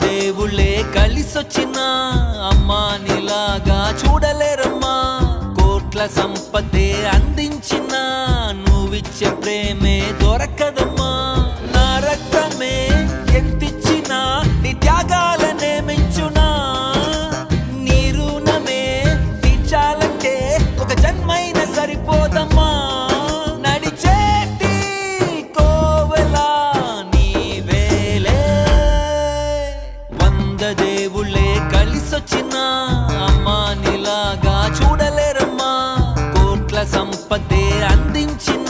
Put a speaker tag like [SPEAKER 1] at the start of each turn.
[SPEAKER 1] దేవుళ్ళే కలిసొచ్చిన అమ్మా నీలాగా చూడలేరమ్మా. కోట్ల సంపదే అందించిన నువ్విచ్చే ప్రేమే దొరకదమ్మా. నా రక్తమే ఎంతిచ్చినా నీ త్యాగాలనే మించునా. నీ రుణమే తీర్చాలంటే ఒక జన్మైనా సరిపోదమ్మా. నడిచేటి కోవెలా నీవేలే. 100 దేవుళ్ళే కలిసొచ్చిన అమ్మా నీలాగా చూడలేరమ్మా. కోట్ల సంపదే అందించిన